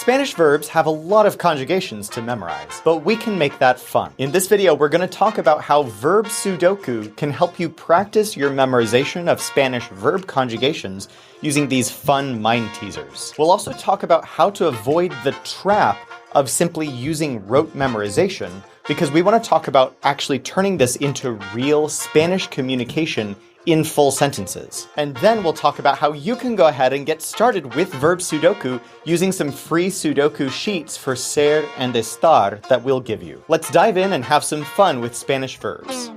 Spanish verbs have a lot of conjugations to memorize, but we can make that fun. In this video, we're going to talk about how Verb Sudoku can help you practice your memorization of Spanish verb conjugations using these fun mind teasers. We'll also talk about how to avoid the trap of simply using rote memorization, because we want to talk about actually turning this into real Spanish communication in full sentences. And then we'll talk about how you can go ahead and get started with Verb Sudoku using some free Sudoku sheets for ser and estar that we'll give you. Let's dive in and have some fun with Spanish verbs.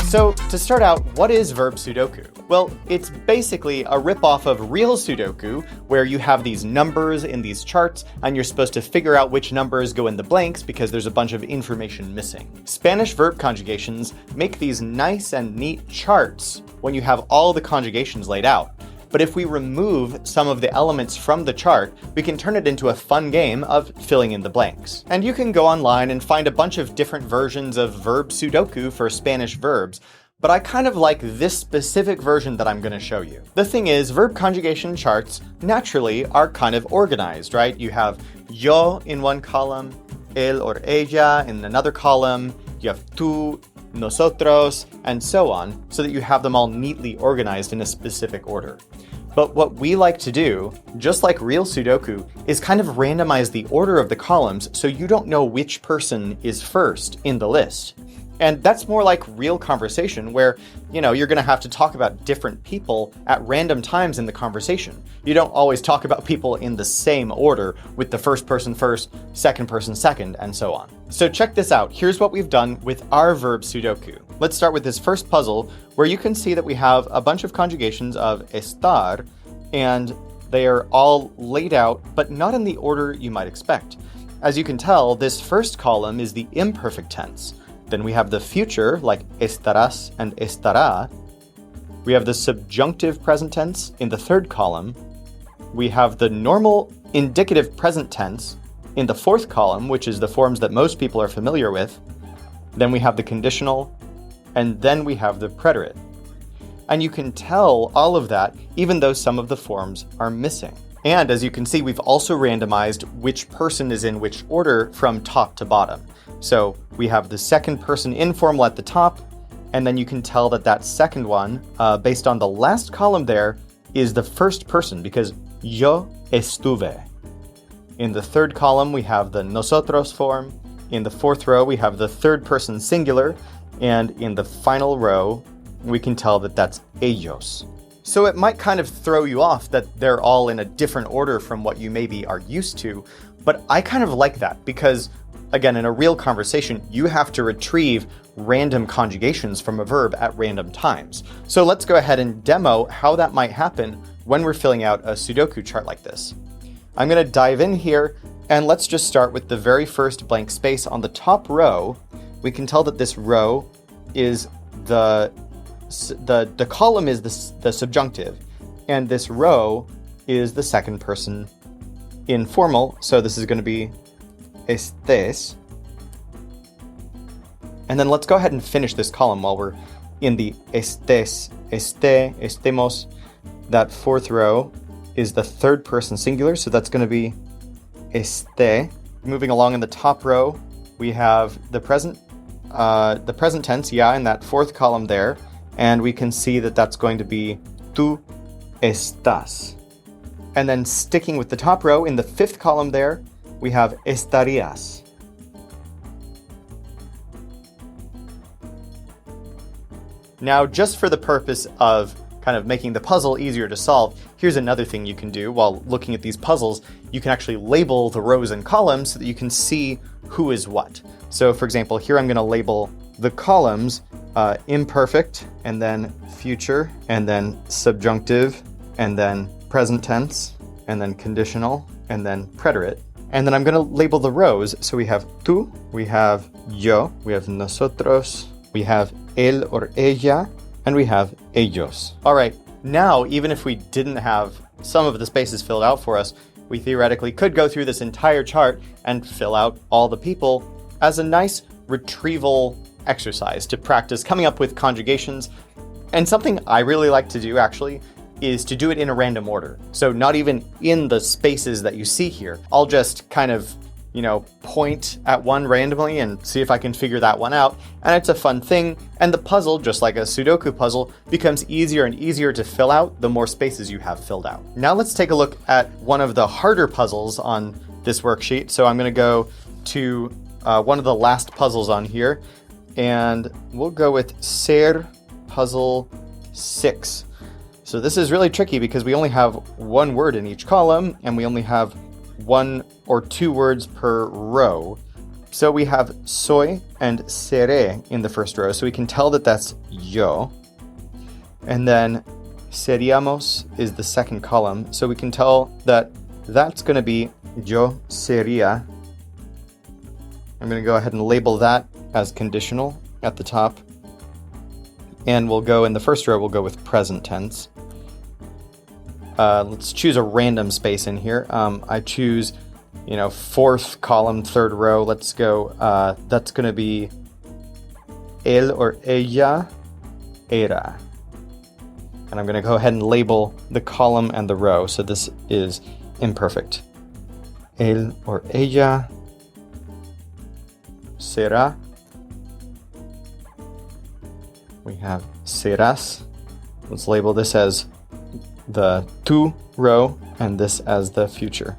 So, to start out, what is Verb Sudoku? Well, it's basically a ripoff of real Sudoku, where you have these numbers in these charts, and you're supposed to figure out which numbers go in the blanks because there's a bunch of information missing. Spanish verb conjugations make these nice and neat charts when you have all the conjugations laid out. But if we remove some of the elements from the chart, we can turn it into a fun game of filling in the blanks. And you can go online and find a bunch of different versions of Verb Sudoku for Spanish verbs, but I kind of like this specific version that I'm going to show you. The thing is, verb conjugation charts naturally are kind of organized, right? You have yo in one column, él or ella in another column, you have tú, nosotros, and so on, so that you have them all neatly organized in a specific order. But what we like to do, just like real Sudoku, is kind of randomize the order of the columns so you don't know which person is first in the list. And that's more like real conversation where, you're going to have to talk about different people at random times in the conversation. You don't always talk about people in the same order with the first person first, second person second, and so on. So check this out. Here's what we've done with our Verb Sudoku. Let's start with this first puzzle where you can see that we have a bunch of conjugations of estar, and they are all laid out, but not in the order you might expect. As you can tell, this first column is the imperfect tense. Then we have the future, like estarás and estará. We have the subjunctive present tense in the third column. We have the normal indicative present tense in the fourth column, which is the forms that most people are familiar with. Then we have the conditional, and then we have the preterite. And you can tell all of that even though some of the forms are missing. And as you can see, we've also randomized which person is in which order from top to bottom. So we have the second person informal at the top, and then you can tell that that second one, based on the last column there, is the first person because yo estuve. In the third column, we have the nosotros form. In the fourth row, we have the third person singular. And in the final row, we can tell that that's ellos. So it might kind of throw you off that they're all in a different order from what you maybe are used to, but I kind of like that because, again, in a real conversation, you have to retrieve random conjugations from a verb at random times. So let's go ahead and demo how that might happen when we're filling out a Sudoku chart like this. I'm going to dive in here, and let's just start with the very first blank space on the top row. We can tell that this row is the column is the subjunctive, and this row is the second person informal, so this is going to be estés. And then let's go ahead and finish this column while we're in the estés, esté, estemos. That fourth row is the third person singular, so that's going to be esté. Moving along in the top row, we have the present tense, in that fourth column there, and we can see that that's going to be tú estás. And then sticking with the top row in the fifth column there, we have estarías. Now, just for the purpose of kind of making the puzzle easier to solve, here's another thing you can do while looking at these puzzles. You can actually label the rows and columns so that you can see who is what. So for example, here I'm going to label the columns imperfect, and then future, and then subjunctive, and then present tense, and then conditional, and then preterite. And then I'm going to label the rows. So we have tú, we have yo, we have nosotros, we have él or ella, and we have ellos. All right, now, even if we didn't have some of the spaces filled out for us, we theoretically could go through this entire chart and fill out all the people as a nice retrieval exercise to practice coming up with conjugations. And something I really like to do, actually, is to do it in a random order. So not even in the spaces that you see here. I'll just kind of, point at one randomly and see if I can figure that one out. And it's a fun thing. And the puzzle, just like a Sudoku puzzle, becomes easier and easier to fill out the more spaces you have filled out. Now let's take a look at one of the harder puzzles on this worksheet. So I'm going to go to one of the last puzzles on here, and we'll go with Ser Puzzle 6. So this is really tricky because we only have one word in each column, and we only have 1 or 2 words per row. So we have soy and seré in the first row, so we can tell that that's yo. And then seríamos is the second column, so we can tell that that's going to be yo sería. I'm going to go ahead and label that as conditional at the top. And we'll go in the first row, we'll go with present tense. Let's choose a random space in here. I choose, fourth column, third row. Let's go, that's going to be él or ella era. And I'm going to go ahead and label the column and the row. So this is imperfect. Él or ella será. We have serás. Let's label this as the tú row and this as the future.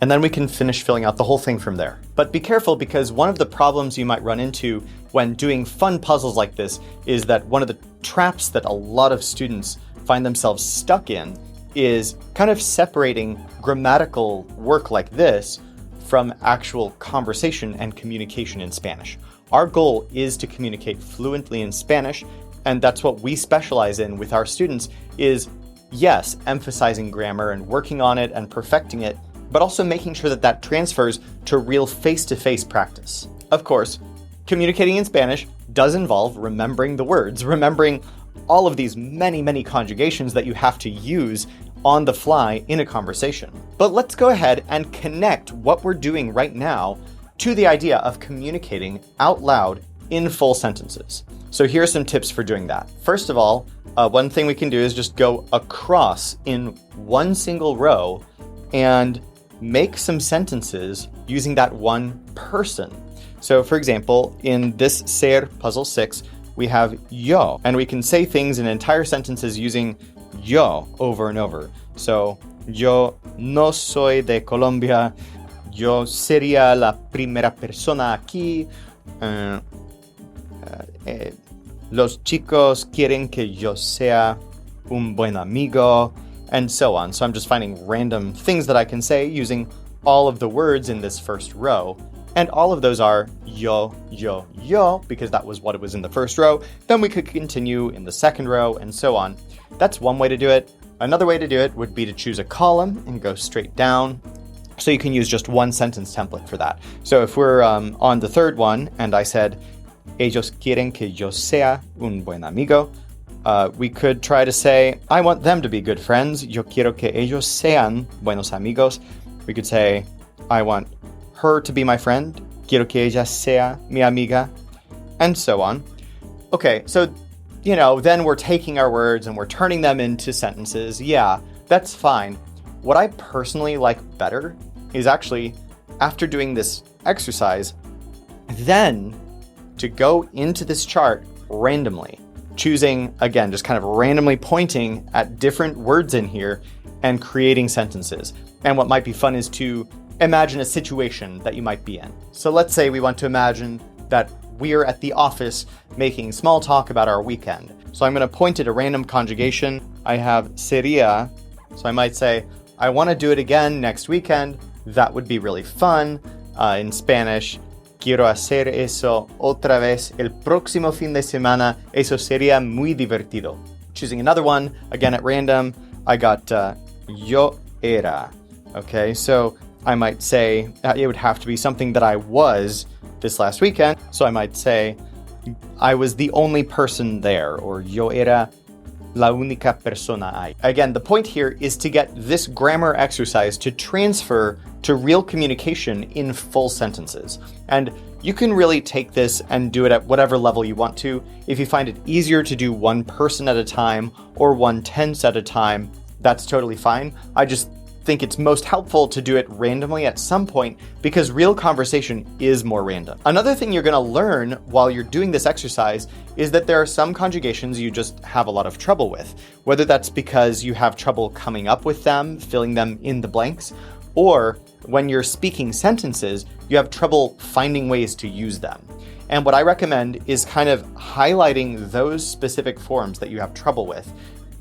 And then we can finish filling out the whole thing from there. But be careful, because one of the problems you might run into when doing fun puzzles like this is that one of the traps that a lot of students find themselves stuck in is kind of separating grammatical work like this from actual conversation and communication in Spanish. Our goal is to communicate fluently in Spanish, and that's what we specialize in with our students is, yes, emphasizing grammar and working on it and perfecting it, but also making sure that that transfers to real face-to-face practice. Of course, communicating in Spanish does involve remembering the words, remembering all of these many conjugations that you have to use on the fly in a conversation. But let's go ahead and connect what we're doing right now to the idea of communicating out loud in full sentences. So here are some tips for doing that. First of all, one thing we can do is just go across in one single row and make some sentences using that one person. So for example, in this Ser Puzzle 6, we have yo, and we can say things in entire sentences using yo over and over. So, yo no soy de Colombia, yo sería la primera persona aquí, los chicos quieren que yo sea un buen amigo, and so on. So I'm just finding random things that I can say using all of the words in this first row. And all of those are yo, yo, yo, because that was what it was in the first row. Then we could continue in the second row and so on. That's one way to do it. Another way to do it would be to choose a column and go straight down. So you can use just one sentence template for that. So if we're on the third one and I said, ellos quieren que yo sea un buen amigo, we could try to say, I want them to be good friends. Yo quiero que ellos sean buenos amigos. We could say, I want her to be my friend. Quiero que ella sea mi amiga. And so on. Okay, so, then we're taking our words and we're turning them into sentences. Yeah, that's fine. What I personally like better is actually, after doing this exercise, then to go into this chart randomly, choosing, again, just kind of randomly pointing at different words in here and creating sentences. And what might be fun is to imagine a situation that you might be in. So let's say we want to imagine that we're at the office making small talk about our weekend. So I'm going to point at a random conjugation. I have sería, so I might say, I want to do it again next weekend. That would be really fun. In Spanish, quiero hacer eso otra vez el próximo fin de semana. Eso sería muy divertido. Choosing another one, again at random, I got yo era. Okay, so I might say it would have to be something that I was this last weekend. So I might say, I was the only person there, or yo era la única persona hay. Again, the point here is to get this grammar exercise to transfer to real communication in full sentences. And you can really take this and do it at whatever level you want to. If you find it easier to do one person at a time or one tense at a time, that's totally fine. I just think it's most helpful to do it randomly at some point because real conversation is more random. Another thing you're going to learn while you're doing this exercise is that there are some conjugations you just have a lot of trouble with, whether that's because you have trouble coming up with them, filling them in the blanks, or when you're speaking sentences, you have trouble finding ways to use them. And what I recommend is kind of highlighting those specific forms that you have trouble with,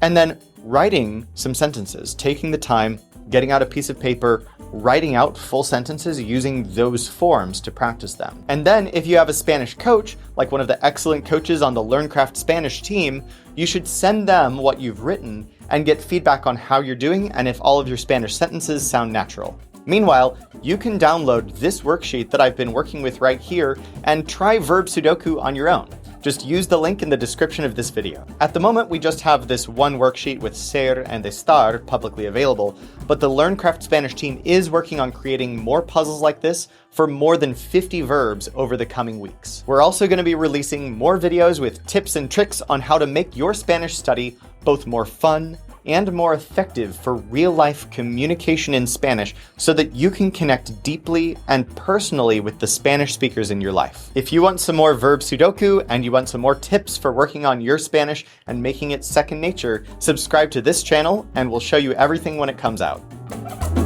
and then writing some sentences, taking the time, getting out a piece of paper, writing out full sentences using those forms to practice them. And then if you have a Spanish coach, like one of the excellent coaches on the LearnCraft Spanish team, you should send them what you've written and get feedback on how you're doing and if all of your Spanish sentences sound natural. Meanwhile, you can download this worksheet that I've been working with right here and try Verb Sudoku on your own. Just use the link in the description of this video. At the moment, we just have this one worksheet with ser and estar publicly available, but the LearnCraft Spanish team is working on creating more puzzles like this for more than 50 verbs over the coming weeks. We're also going to be releasing more videos with tips and tricks on how to make your Spanish study both more fun and more effective for real-life communication in Spanish so that you can connect deeply and personally with the Spanish speakers in your life. If you want some more Verb Sudoku and you want some more tips for working on your Spanish and making it second nature, subscribe to this channel and we'll show you everything when it comes out.